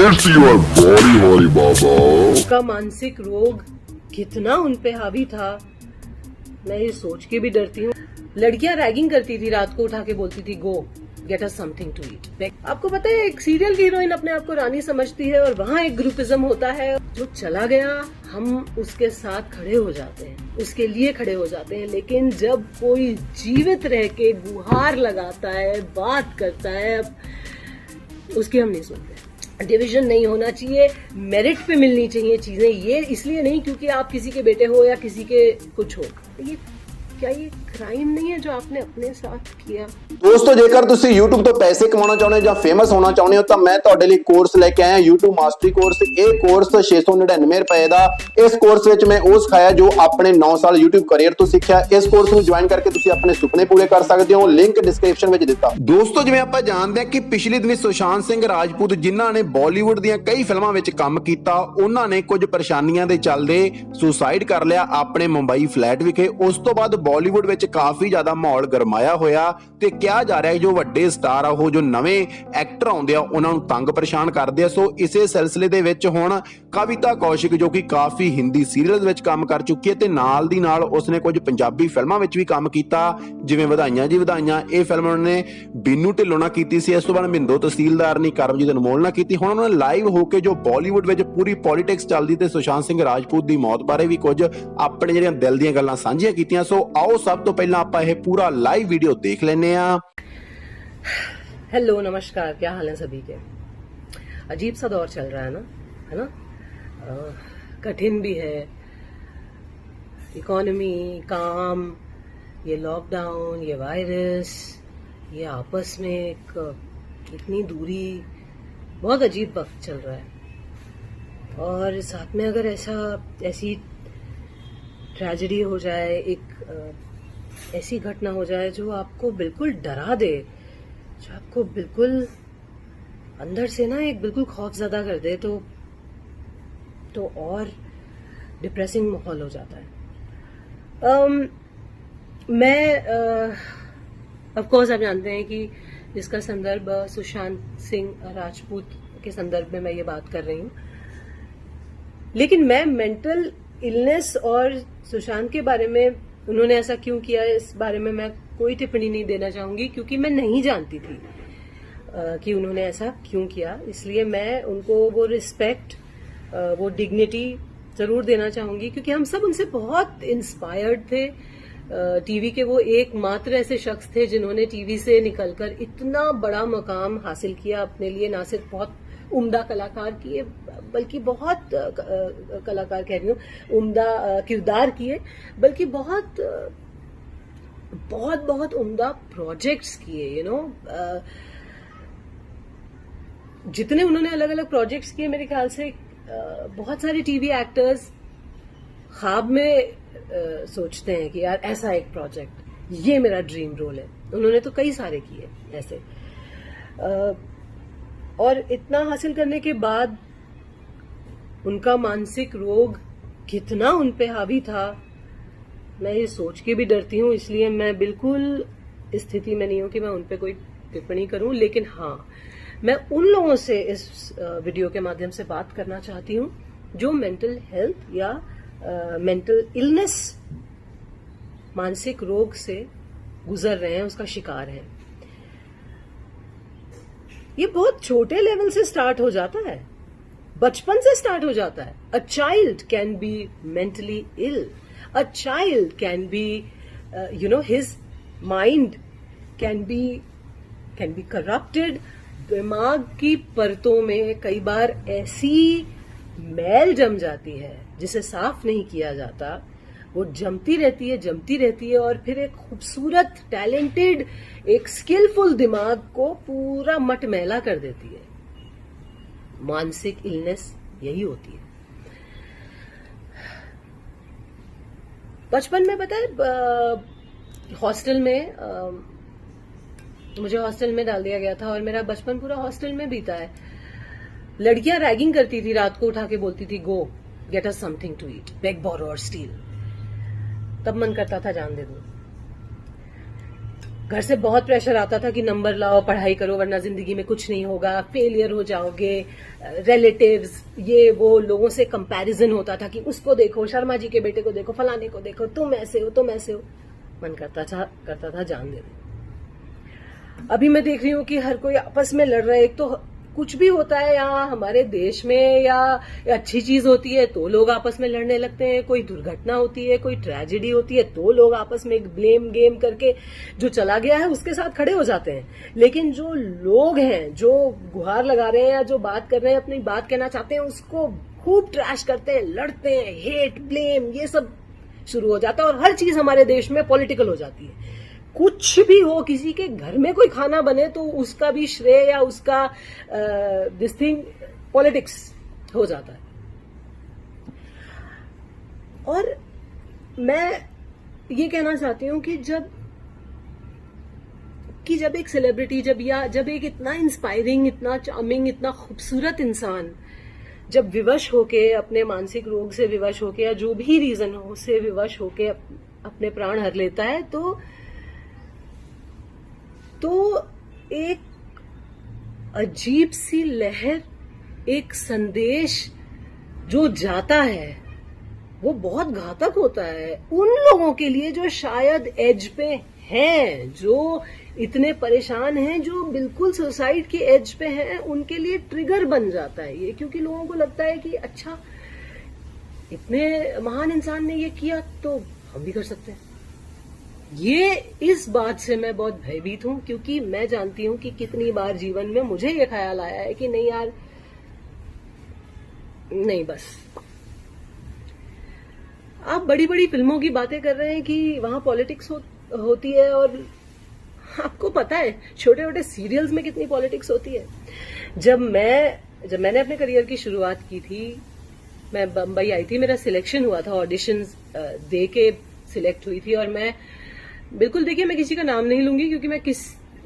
It's your body, Holy Baba. का मानसिक रोग कितना उन पे हावी था, मैं ये सोच के भी डरती हूँ। लड़कियां रैगिंग करती थी, रात को उठा के बोलती थी go get us something to eat. आपको पता है एक सीरियल की हीरोइन अपने आप को रानी समझती है और वहाँ एक ग्रुपिज्म होता है। जो चला गया हम उसके साथ खड़े हो जाते हैं, उसके लिए खड़े हो जाते हैं, लेकिन जब कोई जीवित रह के गुहार लगाता है, बात करता है, अब उसकी हम नहीं सुनते। डिवीजन नहीं होना चाहिए, मेरिट पे मिलनी चाहिए चीजें। ये इसलिए नहीं क्योंकि आप किसी के बेटे हो या किसी के कुछ हो। ये क्या ये क्राइम नहीं है जो आपने अपने साथ किया? ਦੋਸਤੋ ਜੇਕਰ ਤੁਸੀਂ YouTube ਤੋਂ ਪੈਸੇ ਕਮਾਉਣਾ ਚਾਹੁੰਦੇ ਹੋ ਜਾਂ ਫੇਮਸ ਹੋਣਾ ਚਾਹੁੰਦੇ ਹੋ ਤਾਂ ਮੈਂ ਤੁਹਾਡੇ ਲਈ ਕੋਰਸ ਲੈ ਕੇ ਆਇਆ YouTube ਮਾਸਟਰੀ ਕੋਰਸ। ਇਹ ਕੋਰਸ 699 ਰੁਪਏ ਦਾ। ਇਸ ਕੋਰਸ ਵਿੱਚ ਮੈਂ ਉਹ ਸਿਖਾਇਆ ਜੋ ਆਪਣੇ 9 ਸਾਲ YouTube ਕੈਰੀਅਰ ਤੋਂ ਸਿੱਖਿਆ। ਇਸ ਕੋਰਸ ਨੂੰ ਜੁਆਇਨ ਕਰਕੇ ਤੁਸੀਂ ਆਪਣੇ ਸੁਪਨੇ ਪੂਰੇ ਕਰ ਸਕਦੇ ਹੋ। ਲਿੰਕ ਡਿਸਕ੍ਰਿਪਸ਼ਨ ਵਿੱਚ ਦਿੱਤਾ। ਦੋਸਤੋ ਜਿਵੇਂ ਆਪਾਂ ਜਾਣਦੇ ਹਾਂ ਕਿ ਪਿਛਲੇ ਦਿਨੀ ਸੁਸ਼ਾਂਤ ਸਿੰਘ ਰਾਜਪੂਤ ਜਿਨ੍ਹਾਂ ਨੇ ਬਾਲੀਵੁੱਡ ਦੀਆਂ ਕਈ ਫਿਲਮਾਂ ਵਿੱਚ ਕੰਮ ਕੀਤਾ, ਉਹਨਾਂ ਨੇ ਕੁਝ ਪਰੇਸ਼ਾਨੀਆਂ ਦੇ ਚੱਲਦੇ ਸੁਸਾਈਡ ਕਰ ਲਿਆ ਆਪਣੇ ਮੁੰਬਈ ਫਲੈਟ ਵਿਖੇ। ਉਸ ਤੋਂ ਬਾਅਦ ਬਾਲੀਵੁੱਡ ਵਿੱਚ ਕਾਫੀ ਜ਼ਿਆਦਾ ਮਾਹੌਲ ਗਰਮਾਇਆ ਹੋਇਆ ਤੇ ਕਿਹਾ ਜਾ ਰਿਹਾ ਜੋ ਵੱਡੇ ਸਟਾਰ ਆ ਉਹ ਜੋ ਨਵੇਂ ਐਕਟਰ ਆਉਂਦੇ ਆ ਉਹਨਾਂ ਨੂੰ ਤੰਗ ਪਰੇਸ਼ਾਨ ਕਰਦੇ ਆ। ਸੋ ਇਸੇ ਸਿਲਸਿਲੇ ਦੇ ਵਿੱਚ ਹੁਣ ਕਵਿਤਾ ਕੌਸ਼ਿਕ ਜੋ ਕਿ ਕਾਫੀ ਹਿੰਦੀ ਸੀਰੀਅਲਸ ਵਿੱਚ ਕੰਮ ਕਰ ਚੁੱਕੀ ਹੈ ਤੇ ਨਾਲ ਦੀ ਨਾਲ ਉਸਨੇ ਕੁਝ ਪੰਜਾਬੀ ਫਿਲਮਾਂ ਵਿੱਚ ਵੀ ਕੰਮ ਕੀਤਾ, ਜਿਵੇਂ ਵਧਾਈਆਂ ਜੀ ਵਧਾਈਆਂ। ਇਹ ਫਿਲਮ ਉਹਨਾਂ ਨੇ ਬੀਨੂ ਢਿੱਲੋਂ ਨਾਲ ਕੀਤੀ ਸੀ। ਇਸ ਤੋਂ ਬਾਅਦ ਮਿੰਦੋ ਤਹਿਸੀਲਦਾਰ ਨੇ ਕਰਮਜੀਤ ਅਨਮੋਲ ਨਾਲ ਕੀਤੀ। ਹੁਣ ਉਹਨਾਂ ਨੇ ਲਾਈਵ ਹੋ ਕੇ ਜੋ ਬਾਲੀਵੁੱਡ ਵਿੱਚ ਪੂਰੀ ਪੋਲਿਟਿਕਸ ਚੱਲਦੀ ਤੇ ਸੁਸ਼ਾਂਤ ਸਿੰਘ ਰਾਜਪੂਤ ਦੀ ਮੌਤ ਬਾਰੇ ਵੀ ਕੁਝ ਆਪਣੇ ਜਿਹੜੀਆਂ ਦਿਲ ਦੀਆਂ ਗੱਲਾਂ ਸਾਂਝੀਆਂ ਕੀਤੀਆਂ। ਸੋ ਆਓ ਸਭ ਤੋਂ ਪਹਿਲਾਂ ਆਪਾਂ ਇਹ पूरा लाइव वीडियो देख लेने। हेलो नमस्कार, क्या हाल है सभी के? अजीब सा दौर चल रहा है ना? कठिन भी है। इकोनॉमी, काम, ये लॉकडाउन, ये वायरस, ये आपस में एक इतनी दूरी, बहुत अजीब वक्त चल रहा है। और साथ में अगर ऐसी ट्रेजेडी हो जाए, एक ऐसी घटना हो जाए जो आपको बिल्कुल डरा दे, जो आपको बिल्कुल अंदर से ना एक बिल्कुल खौफजदा कर दे, तो और डिप्रेसिंग माहौल हो जाता है। मैं ऑफ कोर्स आप जानते हैं कि इसका संदर्भ सुशांत सिंह राजपूत के संदर्भ में मैं ये बात कर रही हूँ, लेकिन मैं मेंटल इलनेस और सुशांत के बारे में उन्होंने ऐसा क्यों किया इस बारे में मैं कोई टिप्पणी नहीं देना चाहूंगी, क्योंकि मैं नहीं जानती थी कि उन्होंने ऐसा क्यों किया। इसलिए मैं उनको वो रिस्पेक्ट, वो डिग्निटी जरूर देना चाहूंगी, क्योंकि हम सब उनसे बहुत इंस्पायर्ड थे। टीवी के वो एकमात्र ऐसे शख्स थे जिन्होंने टीवी से निकलकर इतना बड़ा मकाम हासिल किया अपने लिए। ना सिर्फ बहुत उम्दा कलाकार किए, बल्कि बहुत कलाकार कह रही हूँ, उम्दा किरदार किए, बल्कि बहुत बहुत बहुत उम्दा प्रोजेक्ट्स किए। जितने उन्होंने अलग अलग प्रोजेक्ट्स किए, मेरे ख्याल से बहुत सारे टीवी एक्टर्स ख्वाब में सोचते हैं कि यार ऐसा एक प्रोजेक्ट, ये मेरा ड्रीम रोल है। उन्होंने तो कई सारे किए ऐसे। और इतना हासिल करने के बाद उनका मानसिक रोग कितना उन पे हावी था, मैं ये सोच के भी डरती हूँ। इसलिए मैं बिल्कुल इस स्थिति में नहीं हूं कि मैं उन पे कोई टिप्पणी करूं। लेकिन हाँ, मैं उन लोगों से इस वीडियो के माध्यम से बात करना चाहती हूँ जो मेंटल हेल्थ या मेंटल इलनेस, मानसिक रोग से गुजर रहे हैं, उसका शिकार हैं। ये बहुत छोटे लेवल से स्टार्ट हो जाता है, बचपन से स्टार्ट हो जाता है। A child can be mentally ill, a child can be his mind can be corrupted. दिमाग की परतों में कई बार ऐसी मैल जम जाती है जिसे साफ नहीं किया जाता। वो जमती रहती है और फिर एक खूबसूरत, टैलेंटेड, एक स्किलफुल दिमाग को पूरा मटमैला कर देती है। मानसिक इलनेस यही होती है। बचपन में पता है हॉस्टल में मुझे हॉस्टल में डाल दिया गया था और मेरा बचपन पूरा हॉस्टल में बीता है। लड़कियां रैगिंग करती थी, रात को उठा के बोलती थी go get us something to eat, beg borrow और स्टील। तब मन करता था जान दे दूं। घर से बहुत प्रेशर आता था कि नंबर लाओ, पढ़ाई करो, वरना जिंदगी में कुछ नहीं होगा, फेलियर हो जाओगे। रिलेटिव्स, ये वो लोगों से कंपैरिजन होता था कि उसको देखो, शर्मा जी के बेटे को देखो, फलाने को देखो, तुम ऐसे हो, तुम ऐसे हो। मन करता था जान दे दे। अभी मैं देख रही हूँ कि हर कोई आपस में लड़ रहा है। एक तो कुछ भी होता है यहाँ हमारे देश में या अच्छी चीज होती है तो लोग आपस में लड़ने लगते हैं, कोई दुर्घटना होती है, कोई ट्रेजेडी होती है तो लोग आपस में एक ब्लेम गेम करके जो चला गया है उसके साथ खड़े हो जाते हैं। लेकिन जो लोग हैं, जो गुहार लगा रहे हैं या जो बात कर रहे हैं, अपनी बात कहना चाहते हैं, उसको खूब ट्रैश करते हैं, लड़ते हैं, हेट, ब्लेम, ये सब शुरू हो जाता है। और हर चीज हमारे देश में पॉलिटिकल हो जाती है। कुछ भी हो, किसी के घर में कोई खाना बने तो उसका भी श्रेय या उसका दिस थिंग पॉलिटिक्स हो जाता है। और मैं ये कहना चाहती हूं कि जब एक सेलिब्रिटी, जब एक इतना इंस्पायरिंग, इतना चार्मिंग, इतना खूबसूरत इंसान जब विवश होके, अपने मानसिक रोग से विवश होके या जो भी रीजन हो उससे विवश होके अपने प्राण हर लेता है, तो एक अजीब सी लहर, एक संदेश जो जाता है वो बहुत घातक होता है उन लोगों के लिए जो शायद एज पे हैं, जो इतने परेशान हैं, जो बिल्कुल सुसाइड के एज पे हैं। उनके लिए ट्रिगर बन जाता है ये, क्योंकि लोगों को लगता है कि अच्छा, इतने महान इंसान ने ये किया तो हम भी कर सकते हैं। इस बात से मैं बहुत भयभीत हूं, क्योंकि मैं जानती हूं कि कितनी बार जीवन में मुझे ये ख्याल आया है कि नहीं यार, नहीं, बस। आप बड़ी बड़ी फिल्मों की बातें कर रहे हैं कि वहां पॉलिटिक्स होती है, और आपको पता है छोटे छोटे सीरियल्स में कितनी पॉलिटिक्स होती है। जब मैंने अपने करियर की शुरुआत की थी, मैं बम्बई आई थी, मेरा सिलेक्शन हुआ था, ऑडिशंस दे के सिलेक्ट हुई थी। और मैं बिल्कुल, देखिए, मैं किसी का नाम नहीं लूंगी, क्योंकि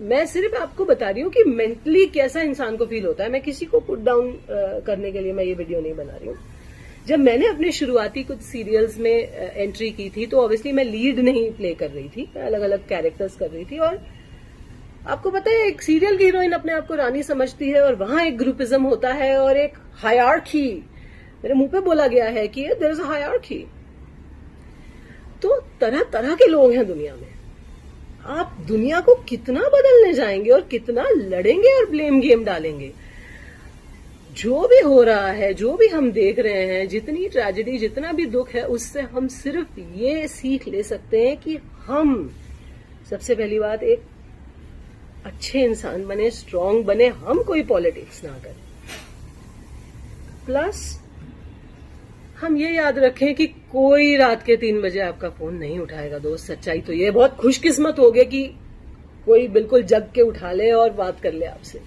मैं सिर्फ आपको बता रही हूँ कि मेंटली कैसा इंसान को फील होता है। मैं किसी को पुट डाउन करने के लिए मैं ये वीडियो नहीं बना रही हूँ। जब मैंने अपने शुरुआती कुछ सीरियल्स में एंट्री की थी तो ऑब्वियसली मैं लीड नहीं प्ले कर रही थी, मैं अलग अलग कैरेक्टर्स कर रही थी। और आपको पता है, एक सीरियल की हीरोइन अपने आप को रानी समझती है, और वहां एक ग्रुपिज्म होता है और एक हायरार्की, मेरे मुंह पे बोला गया है कि देयर इज अ हायरार्की। तो तरह तरह के लोग हैं दुनिया में। आप दुनिया को कितना बदलने जाएंगे और कितना लड़ेंगे और ब्लेम गेम डालेंगे। जो भी हो रहा है, जो भी हम देख रहे हैं, जितनी ट्रेजेडी, जितना भी दुख है, उससे हम सिर्फ ये सीख ले सकते हैं कि हम सबसे पहली बात एक अच्छे इंसान बने, स्ट्रांग बने, हम कोई पॉलिटिक्स ना करें। प्लस हम ये याद रखें कि कोई रात के 3 बजे आपका फोन नहीं उठाएगा दोस्त। सच्चाई तो ये, बहुत खुशकिस्मत हो गए कि कोई बिल्कुल जग के उठा ले और बात कर ले आपसे।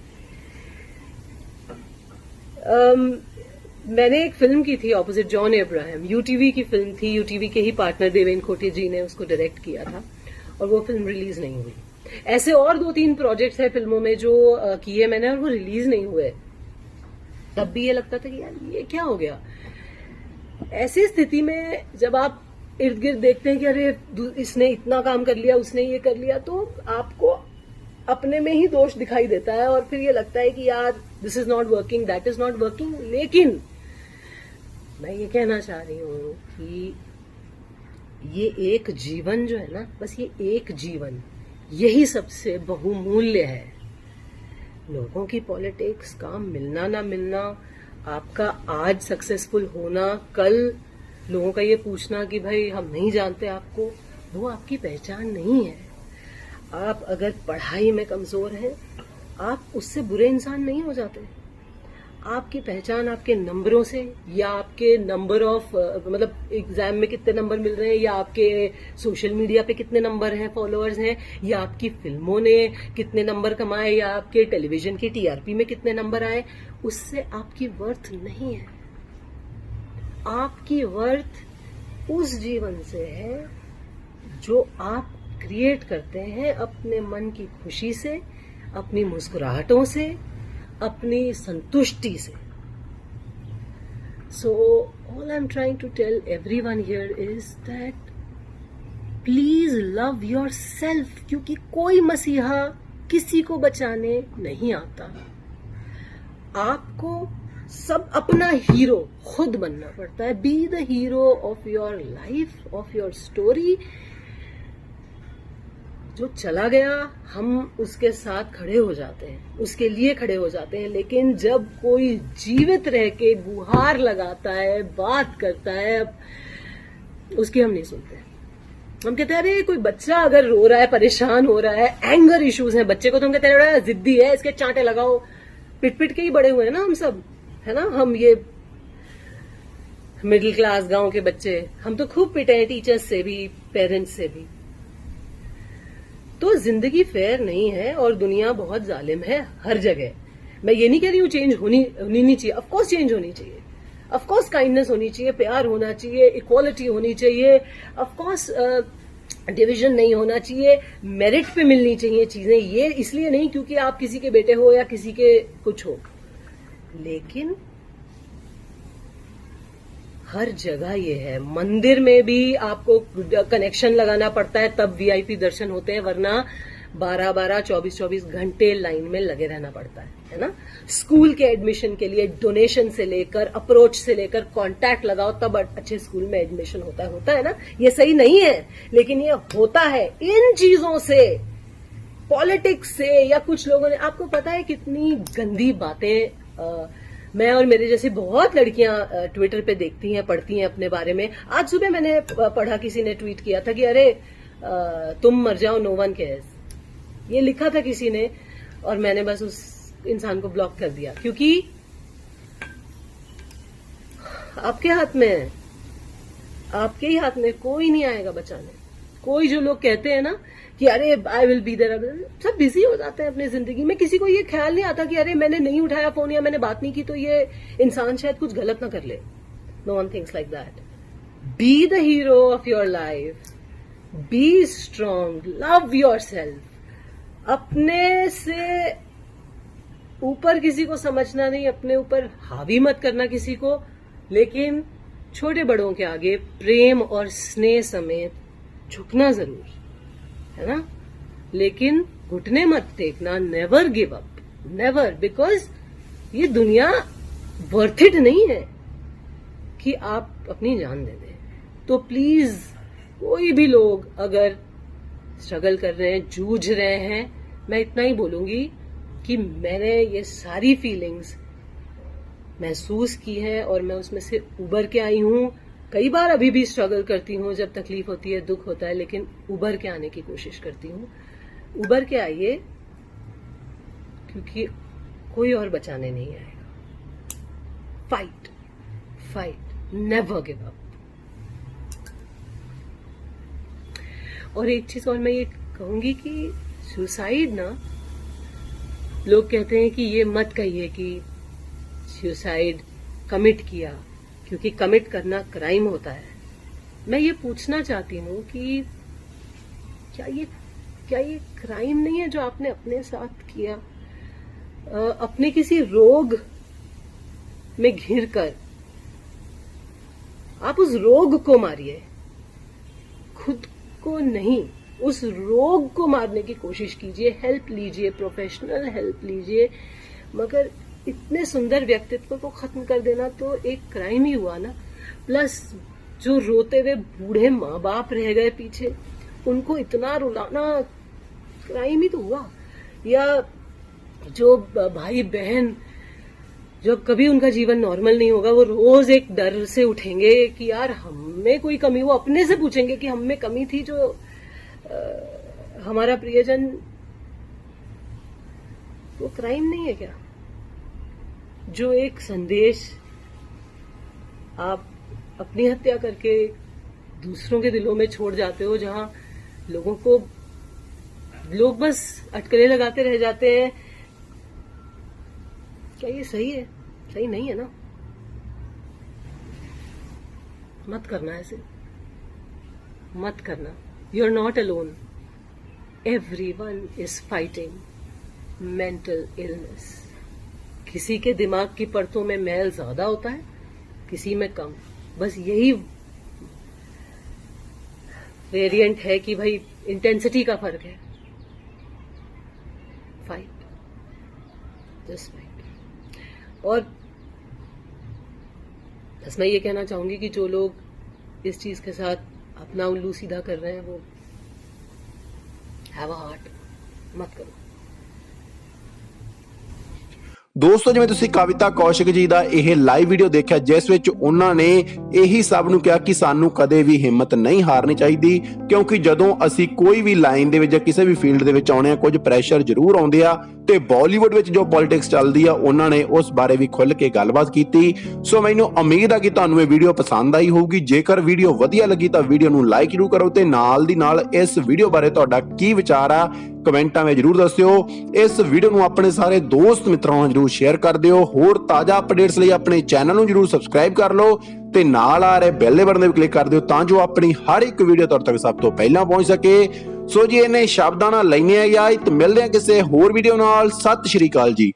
मैंने एक फिल्म की थी ऑपोजिट जॉन अब्राहम, यूटीवी की फिल्म थी, यूटीवी के ही पार्टनर देवेन खोटे जी ने उसको डायरेक्ट किया था, और वो फिल्म रिलीज नहीं हुई। ऐसे और 2-3 प्रोजेक्ट्स हैं फिल्मों में जो किए मैंने, और वो रिलीज नहीं हुए। तब भी ये लगता था कि यार ये क्या हो गया। ऐसी स्थिति में जब आप इर्द गिर्द देखते हैं कि अरे इसने इतना काम कर लिया, उसने ये कर लिया, तो आपको अपने में ही दोष दिखाई देता है, और फिर ये लगता है कि यार this is not working, that is not working. लेकिन मैं ये कहना चाह रही हूं कि ये एक जीवन जो है ना, बस ये एक जीवन, यही सबसे बहुमूल्य है। लोगों की पॉलिटिक्स का मिलना ना मिलना, आपका आज सक्सेसफुल होना, कल लोगों का ये पूछना कि भाई हम नहीं जानते आपको, वो आपकी पहचान नहीं है। आप अगर पढ़ाई में कमजोर हैं, आप उससे बुरे इंसान नहीं हो जाते। आपकी पहचान आपके नंबरों से, या आपके नंबर ऑफ मतलब एग्जाम में कितने नंबर मिल रहे हैं, या आपके सोशल मीडिया पे कितने नंबर हैं, फॉलोअर्स हैं, या आपकी फिल्मों ने कितने नंबर कमाए, या आपके टेलीविजन की टीआरपी में कितने नंबर आए, उससे आपकी वर्थ नहीं है। आपकी वर्थ उस जीवन से है जो आप क्रिएट करते हैं अपने मन की खुशी से, अपनी मुस्कुराहटों से, अपनी संतुष्टि से। So all I'm trying to tell everyone here is that please love your self, क्योंकि कोई मसीहा किसी को बचाने नहीं आता। आपको सब अपना हीरो खुद बनना पड़ता है। B the hero of your life, of your story. जो चला गया हम उसके साथ खड़े हो जाते हैं, उसके लिए खड़े हो जाते हैं, लेकिन जब कोई जीवित रह के गुहार लगाता है, बात करता है, उसकी हम नहीं सुनते। हम कहते हैं अरे कोई बच्चा अगर रो रहा है, परेशान हो रहा है, एंगर इश्यूज हैं बच्चे को, तो हम कहते हैं जिद्दी है, इसके चांटे लगाओ। पिट पिट के ही बड़े हुए हैं ना हम सब, है ना। हम ये मिडिल क्लास गांव के बच्चे, हम तो खूब पिटे हैं, टीचर्स से भी, पेरेंट्स से भी। तो जिंदगी फेयर नहीं है और दुनिया बहुत जालिम है हर जगह। मैं ये नहीं कह रही हूं चेंज होनी नहीं चाहिए, ऑफकोर्स चेंज होनी चाहिए, ऑफकोर्स काइंडनेस होनी चाहिए, प्यार होना चाहिए, इक्वालिटी होनी चाहिए, ऑफकोर्स डिवीजन नहीं होना चाहिए, मेरिट पे मिलनी चाहिए चीजें। ये इसलिए नहीं क्योंकि आप किसी के बेटे हो या किसी के कुछ हो, लेकिन हर जगह ये है। मंदिर में भी आपको कनेक्शन लगाना पड़ता है, तब वीआईपी दर्शन होते हैं, वरना 12-12, 24-24 घंटे लाइन में लगे रहना पड़ता है ना। स्कूल के एडमिशन के लिए डोनेशन से लेकर, अप्रोच से लेकर, कांटेक्ट लगाओ तब अच्छे स्कूल में एडमिशन होता है ना। ये सही नहीं है, लेकिन ये होता है। इन चीजों से, पॉलिटिक्स से, या कुछ लोगों ने, आपको पता है कितनी गंदी बातें मैं और मेरे जैसी बहुत लड़कियां ट्विटर पे देखती हैं, पढ़ती हैं अपने बारे में। आज सुबह मैंने पढ़ा, किसी ने ट्वीट किया था कि अरे तुम मर जाओ, नो वन केयर्स, ये लिखा था किसी ने, और मैंने बस उस इंसान को ब्लॉक कर दिया, क्योंकि आपके हाथ में है, आपके ही हाथ में, कोई नहीं आएगा बचाने। कोई जो लोग कहते हैं ना कि अरे आई विल बी देयर, सब बिजी हो जाते हैं अपनी जिंदगी में। किसी को ये ख्याल नहीं आता कि अरे मैंने नहीं उठाया फोन या मैंने बात नहीं की तो ये इंसान शायद कुछ गलत ना कर ले। No one thinks like that. Be the hero of your life, be strong, love yourself. अपने से ऊपर किसी को समझना नहीं, अपने ऊपर हावी मत करना किसी को, लेकिन छोटे बड़ों के आगे प्रेम और स्नेह समेत झुकना जरूर, है ना। लेकिन घुटने मत टेकना, never give up, never, because ये दुनिया वर्थ इट नहीं है कि आप अपनी जान दे दें। तो प्लीज कोई भी लोग अगर स्ट्रगल कर रहे हैं, जूझ रहे हैं, मैं इतना ही बोलूंगी कि मैंने ये सारी फीलिंग्स महसूस की है और मैं उसमें से उबर के आई हूं। कई बार अभी भी स्ट्रगल करती हूँ, जब तकलीफ होती है, दुख होता है, लेकिन उबर के आने की कोशिश करती हूँ। उबर के आइए, क्योंकि कोई और बचाने नहीं आएगा। Fight, fight, never give up. और एक चीज और मैं ये कहूंगी कि सुसाइड ना, लोग कहते हैं कि ये मत कहिए कि सुसाइड कमिट किया, क्योंकि कमिट करना क्राइम होता है। मैं ये पूछना चाहती हूँ कि क्या ये क्राइम नहीं है जो आपने अपने साथ किया? अपने किसी रोग में घिरकर आप उस रोग को मारिए, खुद को नहीं। उस रोग को मारने की कोशिश कीजिए, हेल्प लीजिए, प्रोफेशनल हेल्प लीजिए, मगर इतने सुंदर व्यक्तित्व को खत्म कर देना तो एक क्राइम ही हुआ ना। प्लस जो रोते हुए बूढ़े माँ बाप रह गए पीछे, उनको इतना रुलाना क्राइम ही तो हुआ। या जो भाई बहन, जब कभी उनका जीवन नॉर्मल नहीं होगा, वो रोज एक डर से उठेंगे कि यार हमें कोई कमी, वो अपने से पूछेंगे कि हम में कमी थी, जो हमारा प्रियजन, वो क्राइम नहीं है क्या? जो एक संदेश आप अपनी हत्या करके दूसरों के दिलों में छोड़ जाते हो, जहां लोग बस अटकलें लगाते रह जाते हैं, क्या ये सही है? सही नहीं है ना। मत करना ऐसे, मत करना। You are not alone, everyone is fighting mental illness. किसी के दिमाग की परतों में मैल ज्यादा होता है, किसी में कम। बस यही वेरिएंट है कि भाई इंटेंसिटी का फर्क है, फाइट, जस्ट फाइट। और बस मैं ये कहना चाहूंगी कि जो लोग इस चीज के साथ अपना उल्लू सीधा कर रहे हैं वो हैव अ हार्ट, मत करो। ਦੋਸਤੋ ਜਿਵੇਂ ਤੁਸੀਂ ਕਵਿਤਾ ਕੌਸ਼ਿਕ ਜੀ ਦਾ ਇਹ ਲਾਈਵ ਵੀਡੀਓ ਦੇਖਿਆ ਜਿਸ ਵਿੱਚ ਉਹਨਾਂ ਨੇ ਇਹੀ ਸਭ ਨੂੰ ਕਿਹਾ ਕਿ ਸਾਨੂੰ ਕਦੇ ਵੀ ਹਿੰਮਤ ਨਹੀਂ ਹਾਰਨੀ ਚਾਹੀਦੀ, ਕਿਉਂਕਿ ਜਦੋਂ ਅਸੀਂ ਕੋਈ ਵੀ ਲਾਈਨ ਦੇ ਵਿੱਚ ਜਾਂ ਕਿਸੇ ਵੀ ਫੀਲਡ ਦੇ ਵਿੱਚ ਆਉਣੇ ਆ ਕੁਝ ਪ੍ਰੈਸ਼ਰ ਜ਼ਰੂਰ ਆਉਂਦੇ ਆ ਤੇ ਬਾਲੀਵੁੱਡ ਵਿੱਚ ਜੋ ਪੋਲਿਟਿਕਸ ਚੱਲਦੀ ਆ ਉਹਨਾਂ ਨੇ ਉਸ ਬਾਰੇ ਵੀ ਖੁੱਲ੍ਹ ਕੇ ਗੱਲਬਾਤ ਕੀਤੀ। ਸੋ ਮੈਨੂੰ ਉਮੀਦ ਆ ਕਿ ਤੁਹਾਨੂੰ ਇਹ ਵੀਡੀਓ ਪਸੰਦ ਆਈ ਹੋਊਗੀ। ਜੇਕਰ ਵੀਡੀਓ ਵਧੀਆ ਲੱਗੀ ਤਾਂ ਵੀਡੀਓ ਨੂੰ ਲਾਈਕ ਜ਼ਰੂਰ ਕਰੋ ਤੇ ਨਾਲ ਦੀ ਨਾਲ ਇਸ ਵੀਡੀਓ ਬਾਰੇ ਤੁਹਾਡਾ ਕੀ ਵਿਚਾਰ ਆ ਕਮੈਂਟਾਂ ਵਿੱਚ ਜ਼ਰੂਰ ਦੱਸਿਓ। ਇਸ ਵੀਡੀਓ ਨੂੰ ਆਪਣੇ ਸਾਰੇ ਦੋਸਤ ਮਿੱਤਰਾਂ ਨਾਲ ਜ਼ਰੂਰ ਸ਼ੇਅਰ ਕਰ ਦਿਓ। ਹੋਰ ਤਾਜ਼ਾ ਅਪਡੇਟਸ ਲਈ ਆਪਣੇ ਚੈਨਲ ਨੂੰ ਜ਼ਰੂਰ ਸਬਸਕ੍ਰਾਈਬ ਕਰ ਲਓ ਤੇ ਨਾਲ ਆ ਰਹੇ ਬੈਲ ਦੇ ਬਟਨ ਤੇ ਵੀ ਕਲਿੱਕ ਕਰ ਦਿਓ ਤਾਂ ਜੋ ਆਪਣੀ ਹਰ ਇੱਕ ਵੀਡੀਓ ਤੁਹਾਡੇ ਤੱਕ ਸਭ ਤੋਂ ਪਹਿਲਾਂ ਪਹੁੰਚ ਸਕੇ। ਸੋ ਜੀ ਇਹਨੇ ਸ਼ਬਦਾਂ ਨਾਲ ਲੈਣੇ ਆ ਇਜਾਜ਼ਤ, ਮਿਲਦੇ ਆ ਕਿਸੇ ਹੋਰ ਵੀਡੀਓ ਨਾਲ। ਸਤਿ ਸ਼੍ਰੀ ਅਕਾਲ ਜੀ।